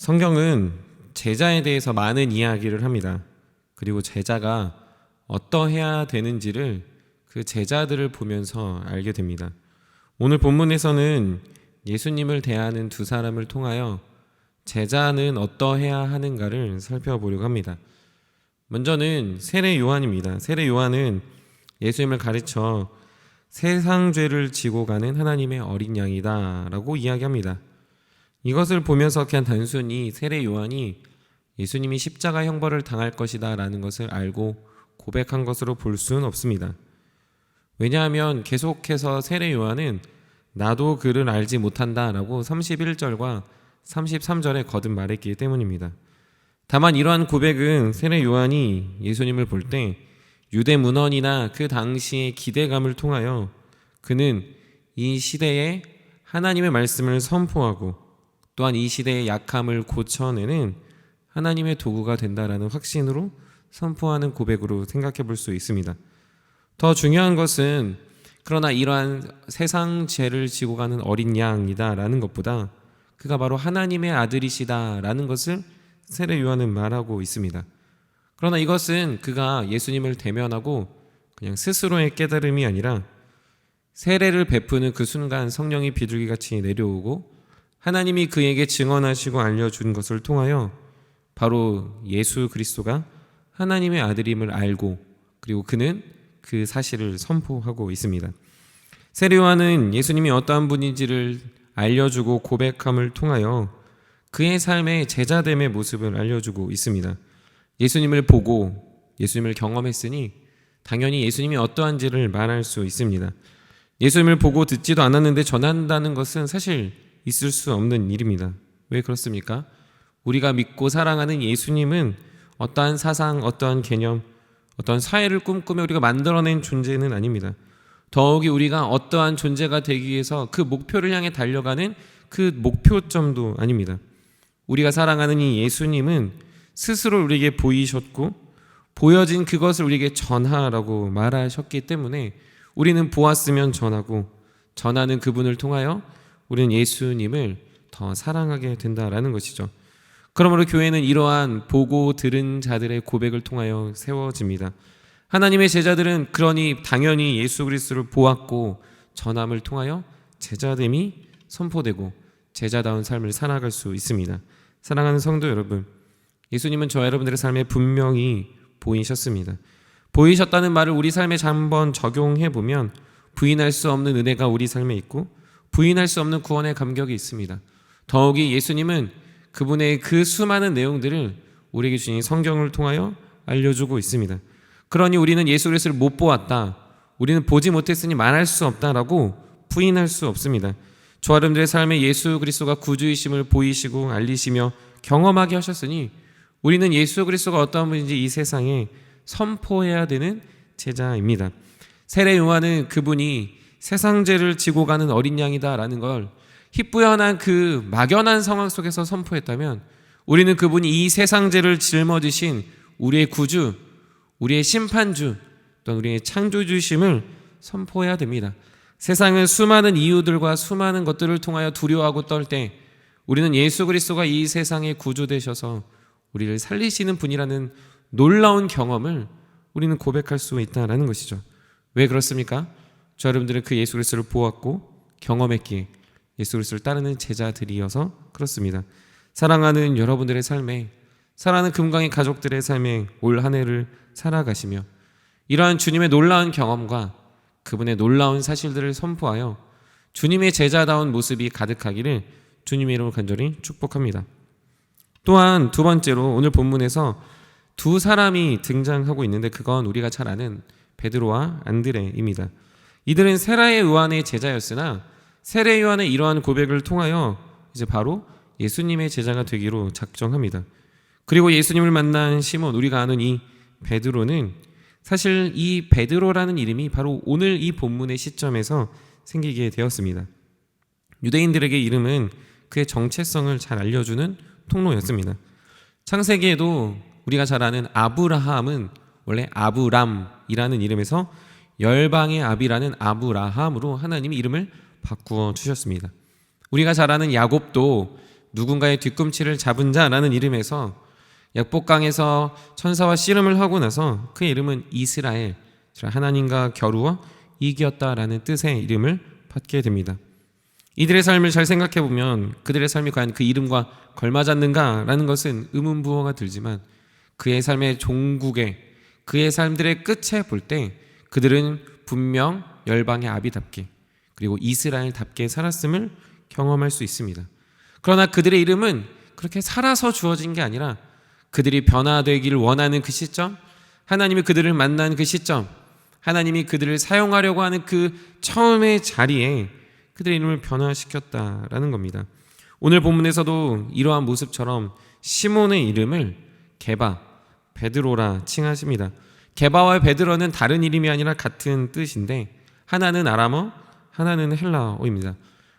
성경은 제자에 대해서 많은 이야기를 합니다. 그리고 제자가 어떠해야 되는지를 그 제자들을 보면서 알게 됩니다. 오늘 본문에서는 예수님을 대하는 두 사람을 통하여 제자는 어떠해야 하는가를 살펴보려고 합니다. 먼저는 세례 요한입니다. 세례 요한은 예수님을 가르쳐 세상 죄를 지고 가는 하나님의 어린 양이다 라고 이야기합니다. 이것을 보면서 그냥 단순히 세례 요한이 예수님이 십자가 형벌을 당할 것이다 라는 것을 알고 고백한 것으로 볼 수는 없습니다. 왜냐하면 계속해서 세례 요한은 나도 그를 알지 못한다 라고 31절과 33절에 거듭 말했기 때문입니다. 다만 이러한 고백은 세례 요한이 예수님을 볼 때 유대 문헌이나 그 당시의 기대감을 통하여 그는 이 시대에 하나님의 말씀을 선포하고 또한 이 시대의 약함을 고쳐내는 하나님의 도구가 된다라는 확신으로 선포하는 고백으로 생각해 볼 수 있습니다. 더 중요한 것은 그러나 이러한 세상 죄를 지고 가는 어린 양이다라는 것보다 그가 바로 하나님의 아들이시다라는 것을 세례 요한은 말하고 있습니다. 그러나 이것은 그가 예수님을 대면하고 그냥 스스로의 깨달음이 아니라 세례를 베푸는 그 순간 성령이 비둘기같이 내려오고 하나님이 그에게 증언하시고 알려준 것을 통하여 바로 예수 그리스도가 하나님의 아들임을 알고 그리고 그는 그 사실을 선포하고 있습니다. 세례 요한은 예수님이 어떠한 분인지를 알려주고 고백함을 통하여 그의 삶의 제자됨의 모습을 알려주고 있습니다. 예수님을 보고 예수님을 경험했으니 당연히 예수님이 어떠한지를 말할 수 있습니다. 예수님을 보고 듣지도 않았는데 전한다는 것은 사실 있을 수 없는 일입니다. 왜 그렇습니까? 우리가 믿고 사랑하는 예수님은 어떠한 사상, 어떠한 개념, 어떠한 사회를 꿈꾸며 우리가 만들어낸 존재는 아닙니다. 더욱이 우리가 어떠한 존재가 되기 위해서 그 목표를 향해 달려가는 그 목표점도 아닙니다. 우리가 사랑하는 이 예수님은 스스로 우리에게 보이셨고 보여진 그것을 우리에게 전하라고 말하셨기 때문에 우리는 보았으면 전하고 전하는 그분을 통하여 우리는 예수님을 더 사랑하게 된다라는 것이죠. 그러므로 교회는 이러한 보고 들은 자들의 고백을 통하여 세워집니다. 하나님의 제자들은 그러니 당연히 예수 그리스도를 보았고 전함을 통하여 제자됨이 선포되고 제자다운 삶을 살아갈 수 있습니다. 사랑하는 성도 여러분, 예수님은 저와 여러분들의 삶에 분명히 보이셨습니다. 보이셨다는 말을 우리 삶에 한번 적용해 보면 부인할 수 없는 은혜가 우리 삶에 있고 부인할 수 없는 구원의 감격이 있습니다. 더욱이 예수님은 그분의 그 수많은 내용들을 우리에게 주신 성경을 통하여 알려주고 있습니다. 그러니 우리는 예수 그리스도를 못 보았다, 우리는 보지 못했으니 말할 수 없다라고 부인할 수 없습니다. 저와 여러분들의 삶에 예수 그리스도가 구주이심을 보이시고 알리시며 경험하게 하셨으니 우리는 예수 그리스도가 어떠한 분인지 이 세상에 선포해야 되는 제자입니다. 세례 요한은 그분이 세상 죄를 지고 가는 어린 양이다라는 걸 희뿌연한 그 막연한 상황 속에서 선포했다면 우리는 그분이 이 세상 죄를 짊어지신 우리의 구주, 우리의 심판주, 또는 우리의 창조주심을 선포해야 됩니다. 세상은 수많은 이유들과 수많은 것들을 통하여 두려워하고 떨 때 우리는 예수 그리스도가 이 세상의 구주 되셔서 우리를 살리시는 분이라는 놀라운 경험을 우리는 고백할 수 있다는 것이죠. 왜 그렇습니까? 저 여러분들은 그 예수 그리스도를 보았고 경험했기에 예수 그리스도를 따르는 제자들이어서 그렇습니다. 사랑하는 여러분들의 삶에, 사랑하는 금강의 가족들의 삶에 올 한 해를 살아가시며 이러한 주님의 놀라운 경험과 그분의 놀라운 사실들을 선포하여 주님의 제자다운 모습이 가득하기를 주님의 이름으로 간절히 축복합니다. 또한 두 번째로 오늘 본문에서 두 사람이 등장하고 있는데 그건 우리가 잘 아는 베드로와 안드레입니다. 이들은 세례 요한의 제자였으나 세례 요한의 이러한 고백을 통하여 이제 바로 예수님의 제자가 되기로 작정합니다. 그리고 예수님을 만난 시몬, 우리가 아는 이 베드로는 사실 이 베드로라는 이름이 바로 오늘 이 본문의 시점에서 생기게 되었습니다. 유대인들에게 이름은 그의 정체성을 잘 알려주는 통로였습니다. 창세기에도 우리가 잘 아는 아브라함은 원래 아브람이라는 이름에서 열방의 아비라는 아브라함으로 하나님이 이름을 바꾸어 주셨습니다. 우리가 잘 아는 야곱도 누군가의 뒤꿈치를 잡은 자라는 이름에서 약복강에서 천사와 씨름을 하고 나서 그 이름은 이스라엘, 하나님과 겨루어 이겼다라는 뜻의 이름을 받게 됩니다. 이들의 삶을 잘 생각해 보면 그들의 삶이 과연 그 이름과 걸맞았는가라는 것은 의문부호가 들지만 그의 삶의 종국에, 그의 삶들의 끝에 볼 때 그들은 분명 열방의 아비답게 그리고 이스라엘답게 살았음을 경험할 수 있습니다. 그러나 그들의 이름은 그렇게 살아서 주어진 게 아니라 그들이 변화되기를 원하는 그 시점, 하나님이 그들을 만난 그 시점, 하나님이 그들을 사용하려고 하는 그 처음의 자리에 그들의 이름을 변화시켰다라는 겁니다. 오늘 본문에서도 이러한 모습처럼 시몬의 이름을 게바, 베드로라 칭하십니다. 게바와 베드로는 다른 이름이 아니라 같은 뜻인데 하나는 아람어, 하나는 헬라어입니다.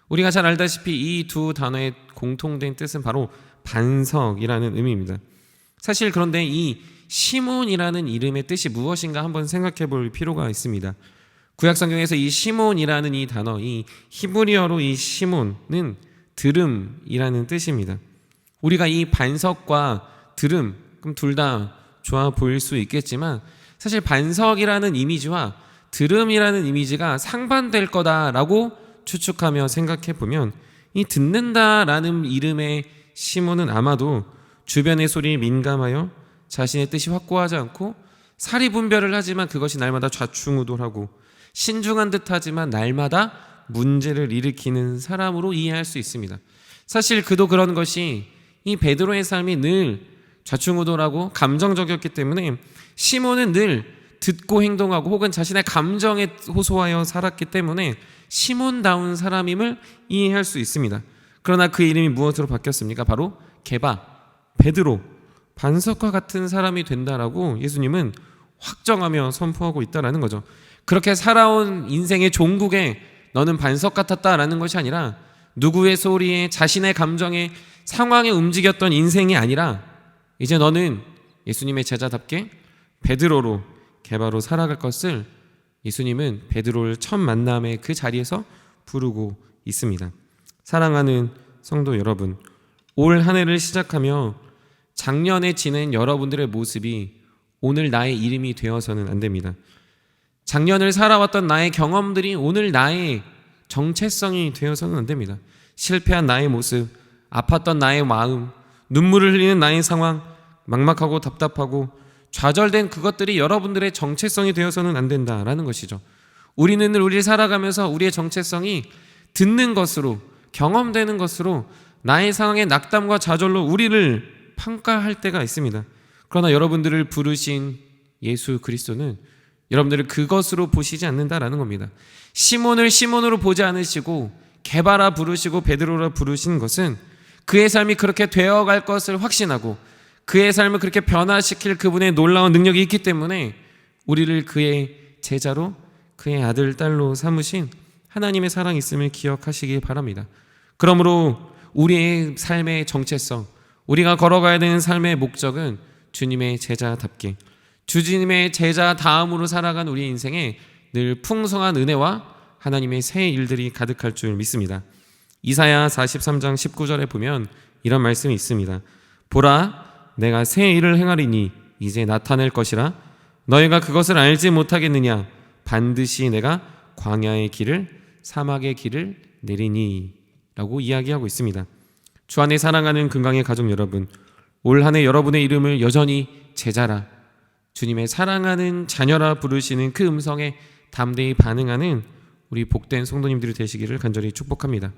우리가 잘 알다시피 이 두 단어의 공통된 뜻은 바로 반석이라는 의미입니다. 사실 그런데 이 시몬이라는 이름의 뜻이 무엇인가 한번 생각해 볼 필요가 있습니다. 구약성경에서 이 시몬이라는 이 단어, 이 히브리어로 이 시몬은 들음이라는 뜻입니다. 우리가 이 반석과 들음, 그럼 둘 다 좋아 보일 수 있겠지만 사실 반석이라는 이미지와 들음이라는 이미지가 상반될 거다라고 추측하며 생각해 보면 이 듣는다라는 이름의 시몬은 아마도 주변의 소리에 민감하여 자신의 뜻이 확고하지 않고 사리분별을 하지만 그것이 날마다 좌충우돌하고 신중한 듯하지만 날마다 문제를 일으키는 사람으로 이해할 수 있습니다. 사실 그도 그런 것이 이 베드로의 삶이 늘 좌충우돌하고 감정적이었기 때문에 시몬은 늘 듣고 행동하고 혹은 자신의 감정에 호소하여 살았기 때문에 시몬다운 사람임을 이해할 수 있습니다. 그러나 그 이름이 무엇으로 바뀌었습니까? 바로 게바, 베드로, 반석과 같은 사람이 된다라고 예수님은 확정하며 선포하고 있다라는 거죠. 그렇게 살아온 인생의 종국에 너는 반석 같았다라는 것이 아니라 누구의 소리에 자신의 감정에 상황에 움직였던 인생이 아니라 이제 너는 예수님의 제자답게 베드로로 게바로 살아갈 것을 예수님은 베드로를 첫 만남의 그 자리에서 부르고 있습니다. 사랑하는 성도 여러분, 올 한 해를 시작하며 작년에 지낸 여러분들의 모습이 오늘 나의 이름이 되어서는 안 됩니다. 작년을 살아왔던 나의 경험들이 오늘 나의 정체성이 되어서는 안 됩니다. 실패한 나의 모습, 아팠던 나의 마음, 눈물을 흘리는 나의 상황, 막막하고 답답하고 좌절된 그것들이 여러분들의 정체성이 되어서는 안 된다라는 것이죠. 우리는 늘 우리를 살아가면서 우리의 정체성이 듣는 것으로, 경험되는 것으로 나의 상황의 낙담과 좌절로 우리를 평가할 때가 있습니다. 그러나 여러분들을 부르신 예수 그리스도는 여러분들을 그것으로 보시지 않는다라는 겁니다. 시몬을 시몬으로 보지 않으시고 게바라 부르시고 베드로라 부르신 것은 그의 삶이 그렇게 되어갈 것을 확신하고 그의 삶을 그렇게 변화시킬 그분의 놀라운 능력이 있기 때문에 우리를 그의 제자로, 그의 아들, 딸로 삼으신 하나님의 사랑이 있음을 기억하시기 바랍니다. 그러므로 우리의 삶의 정체성, 우리가 걸어가야 되는 삶의 목적은 주님의 제자답게, 주님의 제자 다음으로 살아간 우리 인생에 늘 풍성한 은혜와 하나님의 새 일들이 가득할 줄 믿습니다. 이사야 43장 19절에 보면 이런 말씀이 있습니다. 보라, 내가 새 일을 행하리니 이제 나타낼 것이라. 너희가 그것을 알지 못하겠느냐? 반드시 내가 광야의 길을, 사막의 길을 내리니 라고 이야기하고 있습니다. 주 안에 사랑하는 금강의 가족 여러분, 올 한 해 여러분의 이름을 여전히 제자라, 주님의 사랑하는 자녀라 부르시는 그 음성에 담대히 반응하는 우리 복된 성도님들이 되시기를 간절히 축복합니다.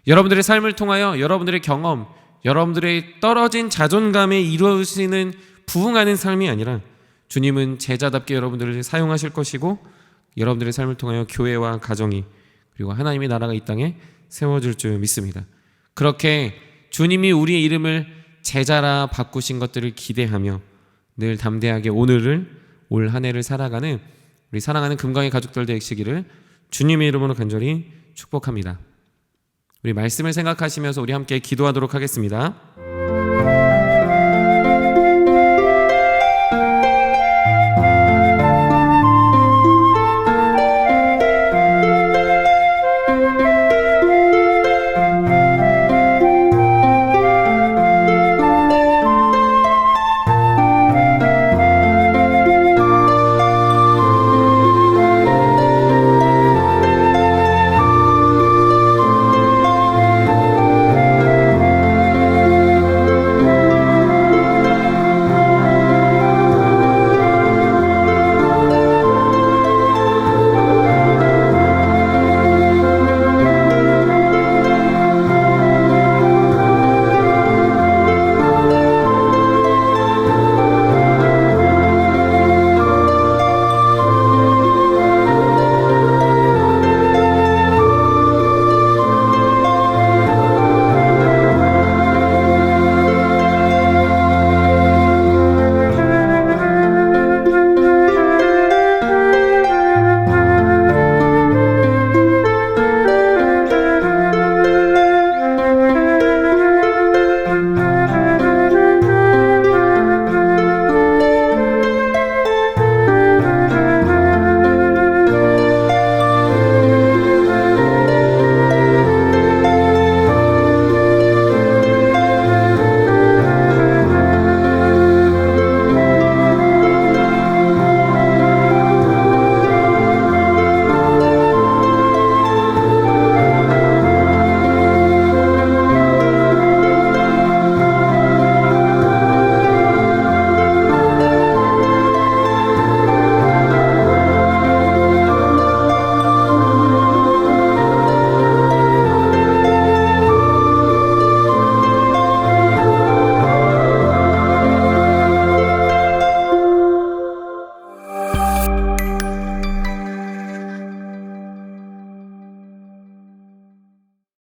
여러분들의 삶을 통하여 여러분들의 경험, 여러분들의 떨어진 자존감에 이루어지는 부응하는 삶이 아니라 주님은 제자답게 여러분들을 사용하실 것이고 여러분들의 삶을 통하여 교회와 가정이 그리고 하나님의 나라가 이 땅에 세워질 줄 믿습니다. 그렇게 주님이 우리의 이름을 제자라 바꾸신 것들을 기대하며 늘 담대하게 오늘을, 올 한 해를 살아가는 우리 사랑하는 금강의 가족들 되시기를 주님의 이름으로 간절히 축복합니다. 우리 말씀을 생각하시면서 우리 함께 기도하도록 하겠습니다.